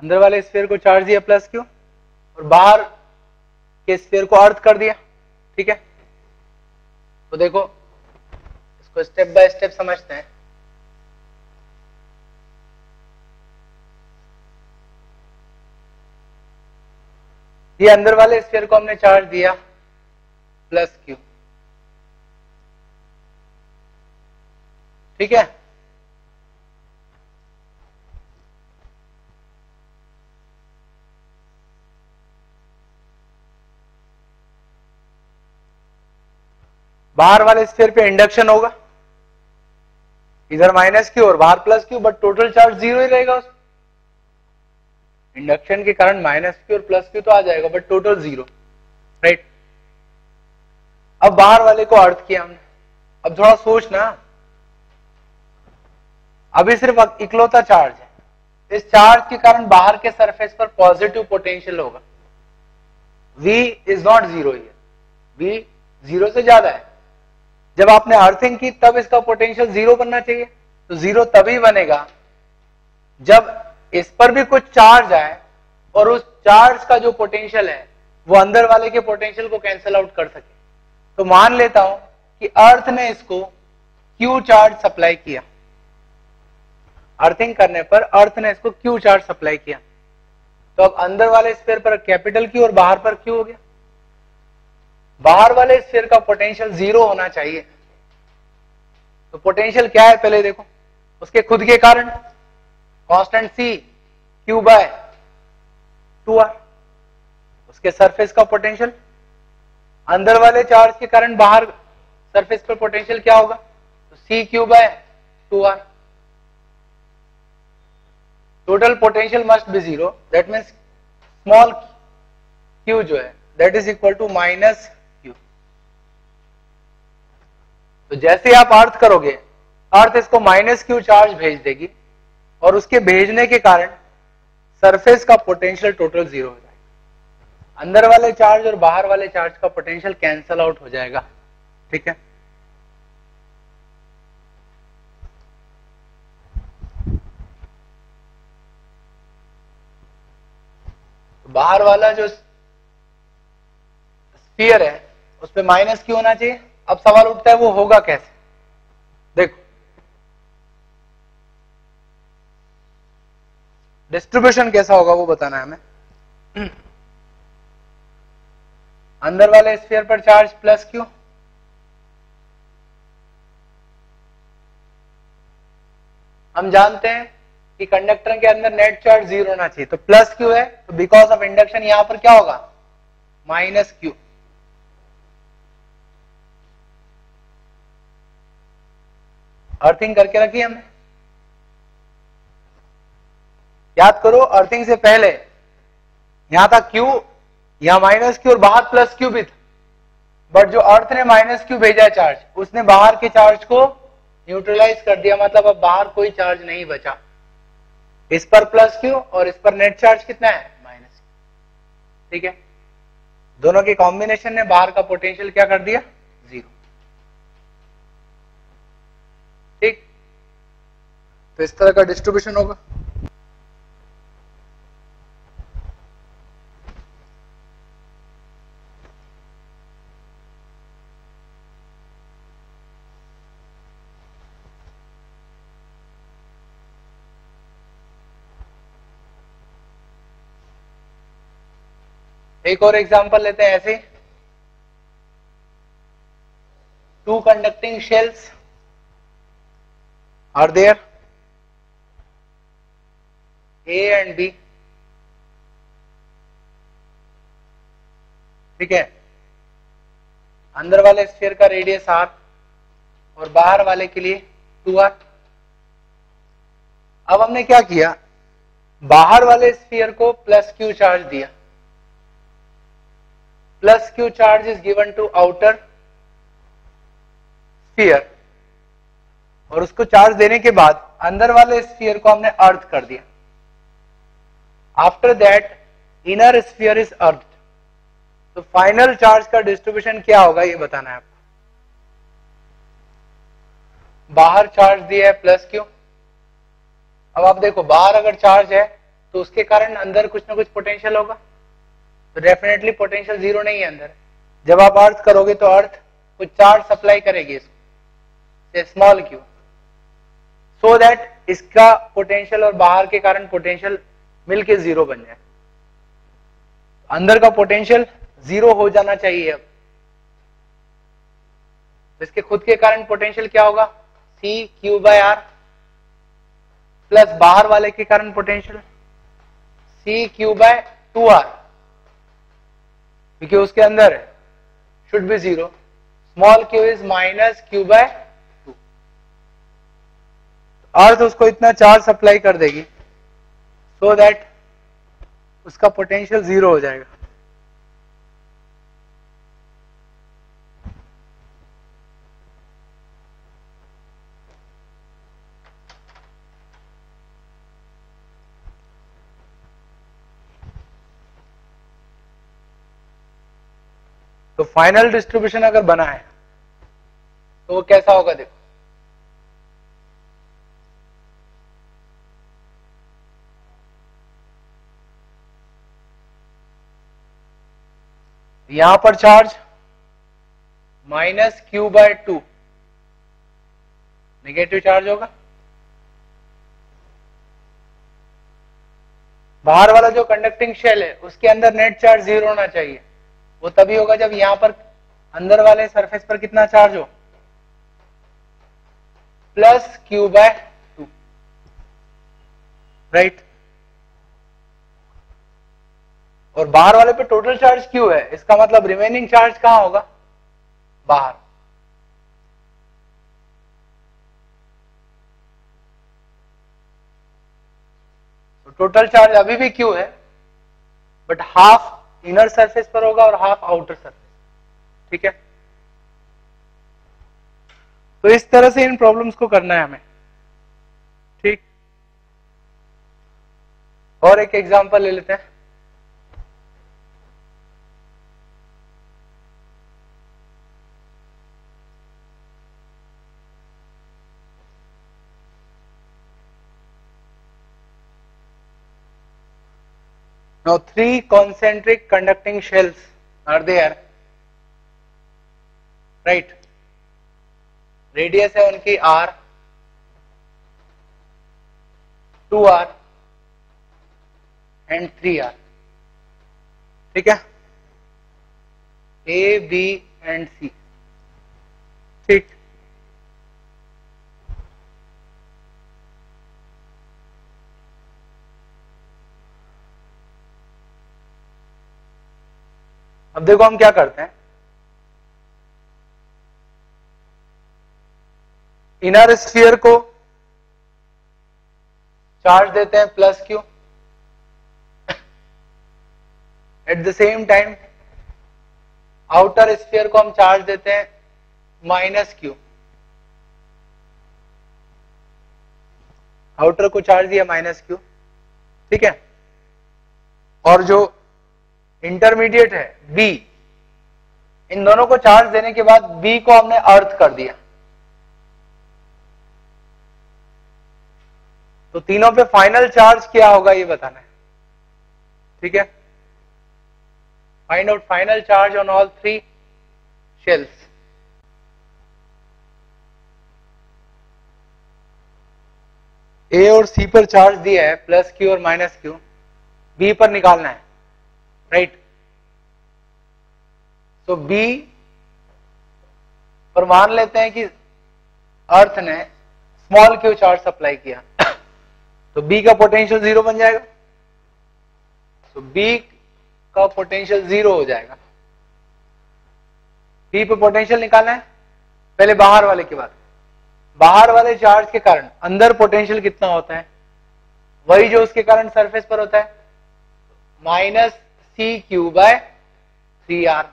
अंदर वाले स्फीयर को चार्ज दिया प्लस क्यू और बाहर के स्फीयर को अर्थ कर दिया, ठीक है। तो देखो इसको स्टेप बाय स्टेप समझते हैं। ये अंदर वाले स्फीयर को हमने चार्ज दिया प्लस क्यू, ठीक है। बाहर वाले स्फीयर पे इंडक्शन होगा, इधर माइनस क्यू और बाहर plus Q, but total charge zero ही रहेगा उसमें। इंडक्शन के कारण माइनस क्यू और प्लस क्यू तो आ जाएगा बट टोटल जीरो, राइट। अब बाहर वाले को अर्थ किया हमने। अब थोड़ा सोचना, अभी सिर्फ इकलौता चार्ज है, इस चार्ज के कारण बाहर के सरफेस पर पॉजिटिव पोटेंशियल होगा। V is not zero here, V zero से ज्यादा है। जब आपने अर्थिंग की तब इसका पोटेंशियल जीरो बनना चाहिए, तो जीरो तभी बनेगा जब इस पर भी कुछ चार्ज आए और उस चार्ज का जो पोटेंशियल है वो अंदर वाले के पोटेंशियल को कैंसिल आउट कर सके। तो मान लेता हूं कि अर्थ ने इसको क्यू चार्ज सप्लाई किया, अर्थिंग करने पर अर्थ ने इसको क्यू चार्ज सप्लाई किया, तो अब अंदर वाले स्फीयर पर कैपिटल क्यू और बाहर पर क्यू हो गया। बाहर वाले स्फीयर का पोटेंशियल जीरो होना चाहिए, तो पोटेंशियल क्या है पहले देखो, उसके खुद के कारण constant C Q by 2R, उसके सरफेस का पोटेंशियल, अंदर वाले चार्ज के कारण बाहर सरफेस पर पोटेंशियल क्या होगा, तो C Q by 2R। Total potential must be zero, that means small q जो है that is equal to minus q। तो जैसे आप अर्थ करोगे, अर्थ इसको माइनस q चार्ज भेज देगी और उसके भेजने के कारण सरफेस का पोटेंशियल टोटल जीरो हो जाएगा। अंदर वाले चार्ज और बाहर वाले चार्ज का पोटेंशियल कैंसल आउट हो जाएगा, ठीक है। बाहर वाला जो स्फीयर है उस पे माइनस क्यू होना चाहिए। अब सवाल उठता है वो होगा कैसे, देखो डिस्ट्रीब्यूशन कैसा होगा वो बताना है हमें। अंदर वाले स्फीयर पर चार्ज प्लस क्यू, हम जानते हैं कि कंडक्टर के अंदर नेट चार्ज जीरो होना चाहिए, तो प्लस क्यू है, तो बिकॉज ऑफ इंडक्शन यहां पर क्या होगा, माइनस क्यू। अर्थिंग करके रखी हमने, याद करो अर्थिंग से पहले यहां था क्यू, यहां माइनस क्यू और बाहर प्लस क्यू भी था, बट जो अर्थ ने माइनस क्यू भेजा है चार्ज, उसने बाहर के चार्ज को न्यूट्रलाइज कर दिया, मतलब अब बाहर कोई चार्ज नहीं बचा। इस पर प्लस क्यू और इस पर नेट चार्ज कितना है, माइनस क्यू, ठीक है। दोनों के कॉम्बिनेशन ने बाहर का पोटेंशियल क्या कर दिया, जीरो, ठीक। तो इस तरह का डिस्ट्रीब्यूशन होगा। एक और एग्जांपल लेते हैं ऐसे, two conducting shells are there A and B, ठीक है। अंदर वाले स्फीयर का रेडियस R और बाहर वाले के लिए 2R। अब हमने क्या किया, बाहर वाले स्फीयर को प्लस क्यू चार्ज दिया, plus Q charge is given to outer sphere, और उसको चार्ज देने के बाद अंदर वाले स्फीयर को हमने अर्थ कर दिया। After that inner sphere is earth, तो फाइनल चार्ज का डिस्ट्रीब्यूशन क्या होगा ये बताना है आपको। बाहर चार्ज दिया है प्लस क्यू, अब आप देखो बाहर अगर चार्ज है तो उसके कारण अंदर कुछ ना कुछ पोटेंशियल होगा, तो डेफिनेटली पोटेंशियल जीरो नहीं है अंदर। जब आप अर्थ करोगे तो अर्थ कुछ चार्ज सप्लाई करेगी इसको, स्मॉल क्यू, सो दैट इसका पोटेंशियल और बाहर के कारण पोटेंशियल मिलके जीरो बन जाए। अंदर का पोटेंशियल जीरो हो जाना चाहिए। अब इसके खुद के कारण पोटेंशियल क्या होगा, C Q by R, plus बाहर वाले के कारण potential C Q by 2r, क्योंकि उसके अंदर है, should be zero. Small Q is minus Q by 2। Earth उसको इतना चार्ज सप्लाई कर देगी सो दैट उसका पोटेंशियल जीरो हो जाएगा। तो फाइनल डिस्ट्रीब्यूशन अगर बना है तो वो कैसा होगा, देखो यहां पर charge minus Q by 2 negative charge होगा, बाहर वाला जो कंडक्टिंग शेल है उसके अंदर नेट चार्ज जीरो होना चाहिए। वो तभी होगा जब यहां पर अंदर वाले सरफेस पर कितना चार्ज हो, प्लस क्यू बाय 2, राइट। और बाहर वाले पे टोटल चार्ज क्यू है, इसका मतलब रिमेनिंग चार्ज कहां होगा, बाहर। तो टोटल चार्ज अभी भी क्यू है, बट हाफ इनर सरफेस पर होगा और हाफ आउटर सरफेस, ठीक है। तो इस तरह से इन प्रॉब्लम्स को करना है हमें, ठीक। और एक एग्जांपल ले लेते हैं। Now 3 concentric conducting shells are there, right? Radius है उनकी r, 2r and 3r, ठीक है, A, B and C, ठीक। अब देखो हम क्या करते हैं, इनर स्फीयर को चार्ज देते हैं plus Q, at the same time outer sphere को हम चार्ज देते हैं माइनस क्यू। आउटर को चार्ज दिया माइनस क्यू, ठीक है। और जो इंटरमीडिएट है बी, इन दोनों को चार्ज देने के बाद बी को हमने अर्थ कर दिया, तो तीनों पे फाइनल चार्ज क्या होगा ये बताना है, ठीक है। Find out final charge on all 3 shells. A और सी पर चार्ज दिया है प्लस क्यू और माइनस क्यू, बी पर निकालना है, राइट। तो बी पर मान लेते हैं कि अर्थ ने स्मॉल क्यू चार्ज सप्लाई किया, तो बी का पोटेंशियल जीरो बन जाएगा, तो बी का पोटेंशियल जीरो हो जाएगा। बी पे पोटेंशियल निकालना है, पहले बाहर वाले के बाद, बाहर वाले चार्ज के कारण अंदर पोटेंशियल कितना होता है, वही जो उसके कारण सरफेस पर होता है, माइनस सी क्यू बाय 3r।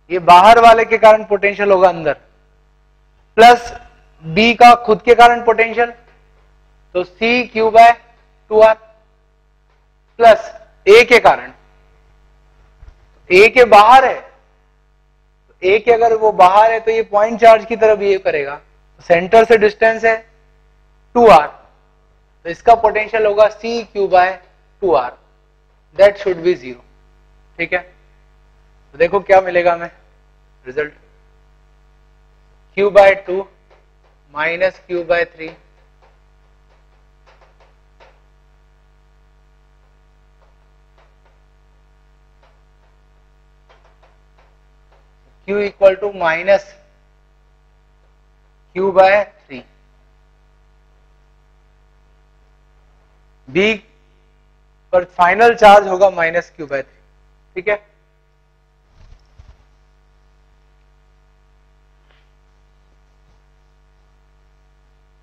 ये बाहर वाले के कारण पोटेंशियल होगा अंदर, प्लस बी का खुद के कारण पोटेंशियल, तो C Q by 2r, plus A के कारण, ए के बाहर है, ए के अगर वो बाहर है तो ये पॉइंट चार्ज की तरफ बिहेव करेगा, सेंटर से डिस्टेंस है 2r, तो इसका पोटेंशियल होगा C Q by 2r, that should be 0। ठीक है, तो देखो क्या मिलेगा हमें result, q/2 minus q/3 q equal to minus q/3, b पर फाइनल चार्ज होगा माइनस q/3। ठीक है,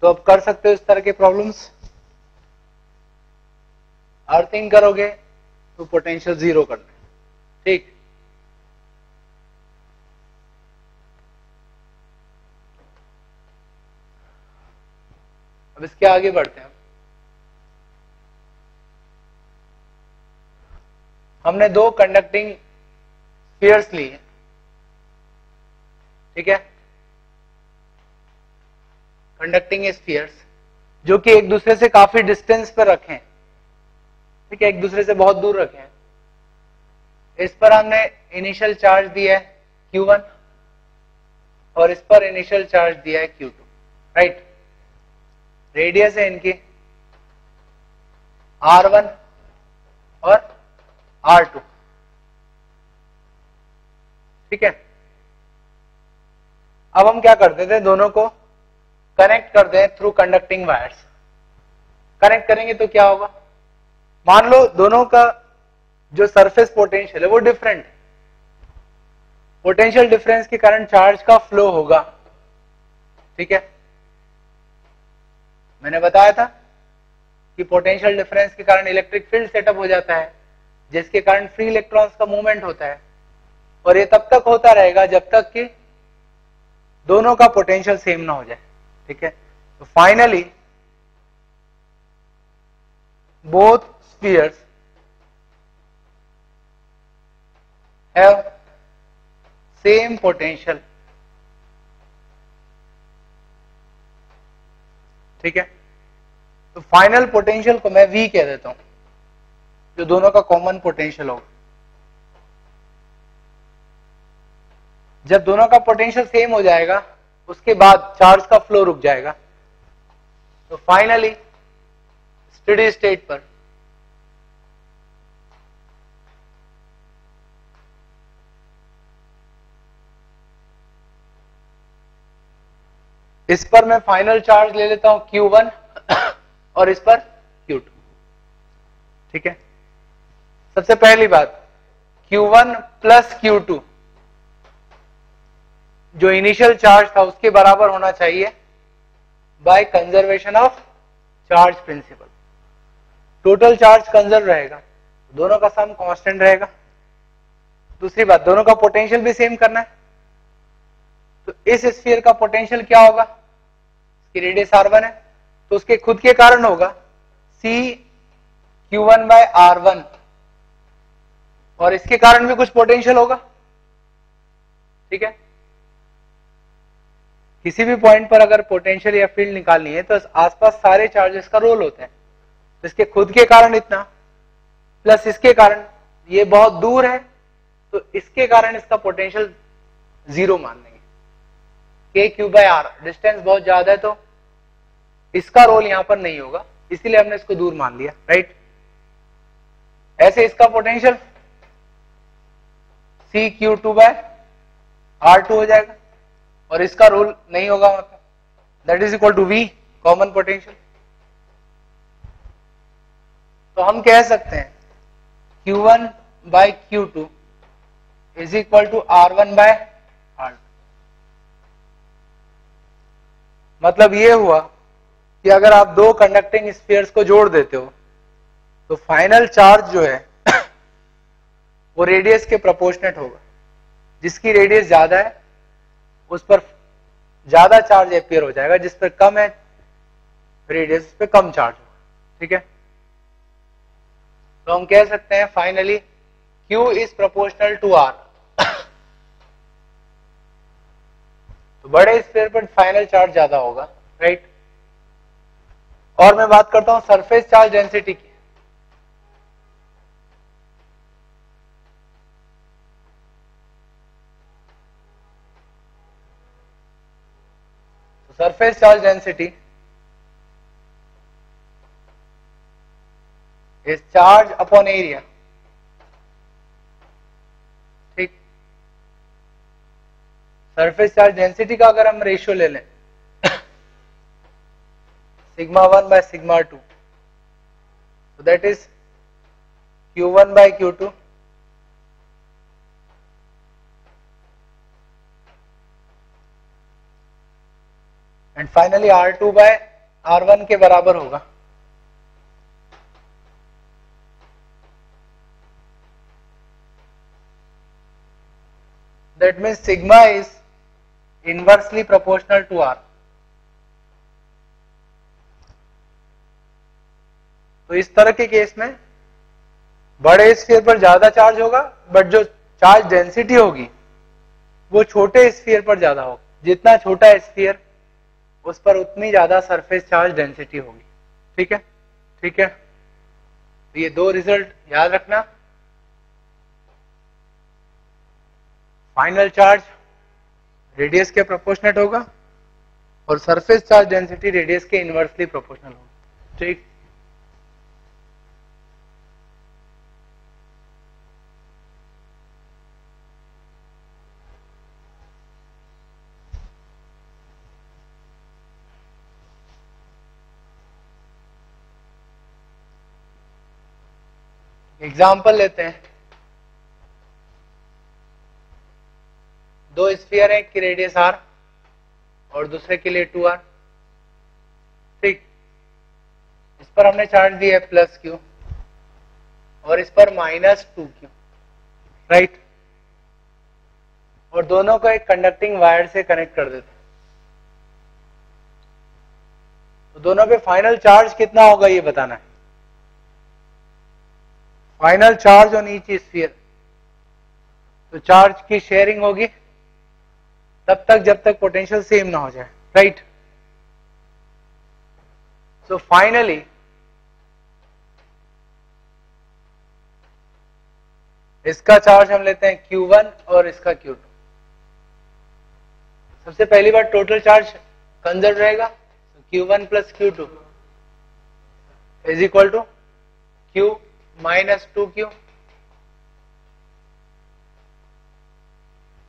तो अब कर सकते हो इस तरह के प्रॉब्लम्स। अर्थिंग करोगे तो पोटेंशियल 0 करना है। ठीक, अब इसके आगे बढ़ते हैं। हमने दो कंडक्टिंग स्फीयर्स लिए। ठीक है, कंडक्टिंग स्फीयर्स जो कि एक दूसरे से काफी डिस्टेंस पर रखे हैं। ठीक है, एक दूसरे से बहुत दूर रखे हैं। इस पर हमने इनिशियल चार्ज दिया है q1 और इस पर इनिशियल चार्ज दिया है q2। राइट, रेडियस है इनकी r1 और r2। ठीक है, अब हम क्या करते थे, दोनों को कनेक्ट करते हैं थ्रू कंडक्टिंग वायर्स। कनेक्ट करेंगे तो क्या होगा, मान लो दोनों का जो सरफेस पोटेंशियल है वो डिफरेंट है, पोटेंशियल डिफरेंस के कारण चार्ज का फ्लो होगा। ठीक है, मैंने बताया था कि पोटेंशियल डिफरेंस के कारण इलेक्ट्रिक फील्ड सेटअप हो जाता है, जिसके कारण फ्री इलेक्ट्रॉन्स का मूवमेंट होता है, और ये तब तक होता रहेगा जब तक कि दोनों का पोटेंशियल सेम ना हो जाए। ठीक है, तो finally both spheres have same potential. ठीक है, तो फाइनल पोटेंशियल को मैं V कह देता हूं, जो दोनों का कॉमन पोटेंशियल होगा। जब दोनों का पोटेंशियल सेम हो जाएगा उसके बाद चार्ज का फ्लो रुक जाएगा, तो फाइनली स्टेडी स्टेट पर इस पर मैं फाइनल चार्ज ले लेता हूं q1 और इस पर q2। ठीक है, सबसे पहली बात q1 प्लस q2 जो इनिशियल चार्ज था उसके बराबर होना चाहिए by conservation of charge principle. Total charge conserve रहेगा, दोनों का सम कांस्टेंट रहेगा। दूसरी बात, दोनों का पोटेंशियल भी सेम करना है, तो इस स्फीयर का पोटेंशियल क्या होगा, इसकी रेडियस r1 है तो उसके खुद के कारण होगा c q1 बाय r1, और इसके कारण भी कुछ पोटेंशियल होगा। ठीक है, किसी भी पॉइंट पर अगर पोटेंशियल या फील्ड निकालनी है तो आसपास सारे चार्जेस का रोल होता है, तो इसके खुद के कारण इतना प्लस इसके कारण ये बहुत दूर है तो इसके कारण इसका पोटेंशियल 0 मान लेंगे। k/r डिस्टेंस बहुत ज्यादा है तो इसका रोल यहां पर नहीं होगा, इसीलिए हमने इसको दूर मान लिया। राइट, ऐसे इसका पोटेंशियल cq2/r2 हो जाएगा और इसका रोल नहीं होगा वहां पर, that is equal to v common potential. तो हम कह सकते हैं q1/q2 is equal to r1/r2। मतलब ये हुआ कि अगर आप दो कंडक्टिंग स्फीयर्स को जोड़ देते हो तो फाइनल चार्ज जो है वो रेडियस के प्रोपोर्शनेट होगा। जिसकी रेडियस ज्यादा है उस पर ज्यादा चार्ज अपीयर हो जाएगा, जिस पर कम है रेडियस उस पर कम चार्ज होगा। ठीक है, तो हम कह सकते हैं finally Q is proportional to R। तो बड़े स्फीयर पर फाइनल चार्ज ज्यादा होगा। राइट, और मैं बात करता हूं सरफेस चार्ज डेंसिटी की। Surface charge density is charge upon area. ठीक, सरफेस चार्ज डेंसिटी का अगर हम रेशियो ले लें sigma 1 by sigma 2, so that is Q1 by Q2 and finally R2 by R1 के बराबर होगा। That means sigma is inversely proportional to R। तो इस तरह के केस में बड़े स्फीयर पर ज्यादा चार्ज होगा, बट जो चार्ज डेंसिटी होगी वो छोटे स्फीयर पर ज्यादा होगा। जितना छोटा स्फीयर उस पर उतनी ज्यादा सरफेस चार्ज डेंसिटी होगी। ठीक है, ठीक है, तो ये दो रिजल्ट याद रखना। फाइनल चार्ज रेडियस के प्रोपोर्शनेट होगा और सरफेस चार्ज डेंसिटी रेडियस के इनवर्सली प्रोपोर्शनल होगा। ठीक, एग्जाम्पल लेते हैं। दो स्फीयर है, एक की रेडियस r और दूसरे के लिए 2r। ठीक, इस पर हमने चार्ज दिया है +q और इस पर -2q, राइट। और दोनों को एक कंडक्टिंग वायर से कनेक्ट कर देते हैं। तो दोनों पे फाइनल चार्ज कितना होगा ये बताना है। Final charge on each sphere, तो चार्ज की शेयरिंग होगी तब तक जब तक पोटेंशियल सेम ना हो जाए, राइट। सो फाइनली इसका चार्ज हम लेते हैं Q1 और इसका Q2। सबसे पहली बार टोटल चार्ज कंजर्व रहेगा, Q1 plus Q2 is equal to Q minus 2Q।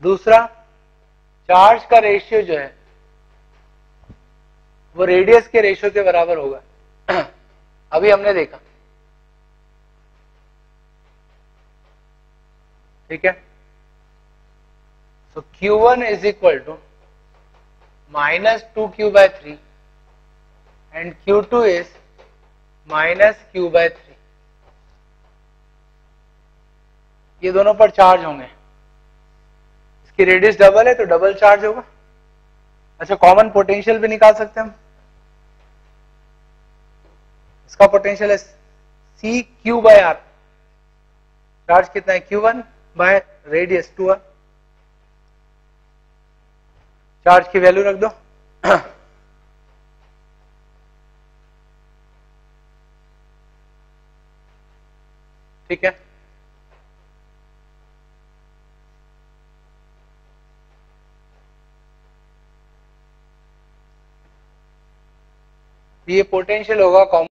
दूसरा, चार्ज का रेशियो जो है वो रेडियस के रेशियो के बराबर होगा। अभी हमने देखा, ठीक है। So Q1 is equal to -2Q/3 and Q2 is -Q/3। ये दोनों पर चार्ज होंगे, इसकी रेडियस डबल है तो डबल चार्ज होगा। अच्छा, कॉमन पोटेंशियल भी निकाल सकते हैं हम। इसका पोटेंशियल है CQ/R। चार्ज कितना है Q1 by radius 2R। Charge की वैल्यू रख दो। ठीक है, ये पोटेंशियल होगा कॉमन